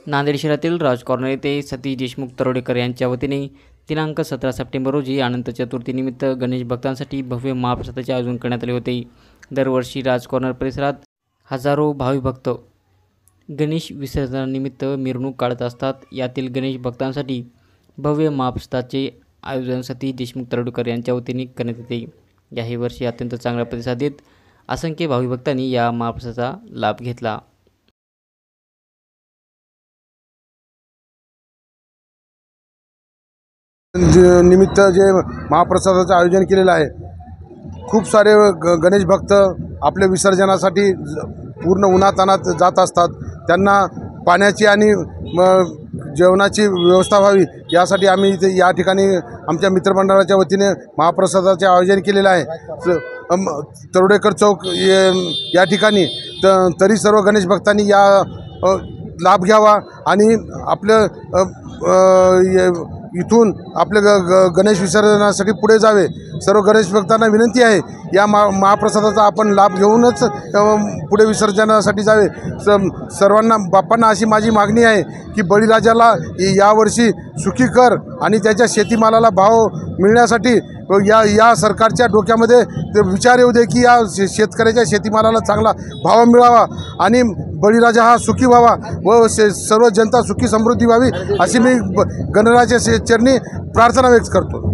नांदेड शहरातील राज कॉर्नर येथे सतीश देशमुख तरोडेकर यांच्या वतीने दिनांक 17 सप्टेंबर रोजी अनंत चतुर्थीनिमित्त गणेश भक्तांसाठी भव्य महाप्रसादाचे आयोजन करण्यात आले होते। दरवर्षी राज कॉर्नर परिसरात हजारो भाविक भक्त गणेश विसर्जनानिमित्त मिरवणूक काढत असतात। यातील गणेश भक्तांसाठी भव्य महाप्रसादाचे आयोजन सतीश देशमुख तरोडेकर यांच्या वतीने करण्यात येते। याही वर्षी अत्यंत चांगला प्रतिसाद देत असंख्य भाविक भक्तांनी या महाप्रसादाचा लाभ घेतला। निमित्त जे महाप्रसादाचं आयोजन केलेलं आहे, खूप सारे गणेश भक्त आपल्या विसर्जनासाठी पूर्ण उन्हातान्हात जात असतात। त्यांना पाण्याची आणि जेवणाची व्यवस्था व्हावी यासाठी आम्ही इथे या ठिकाणी आमच्या मित्रमंडळाच्या वतीने महाप्रसादाचे आयोजन केलेलं आहे। तरोडेकर चौक या ठिकाणी तरी सर्व गणेश भक्तांनी या लाभ घ्यावा आणि आपलं इथून आपल्या गणेश विसर्जनासाठी पुढे जावे। सर्व गणेश भक्तांना विनंती आहे, या महाप्रसादाचा आपण लाभ घेऊनच पुढे विसर्जनासाठी जावे। सर्वांना बाप्पांना अशी माझी मागणी आहे की बळीराजाला यावर्षी सुखी कर आणि त्याच्या शेतीमालाला भाव मिळण्यासाठी या सरकारच्या डोक्यामध्ये विचार येऊ दे की या शेतकऱ्याच्या शेतीमालाला चांगला भाव मिळावा आणि बळीराजा हा सुखी व्हावा व सर्व जनता सुखी समृद्धी व्हावी अशी मी गणरायाच्या चरणी प्रार्थना व्यक्त करतो।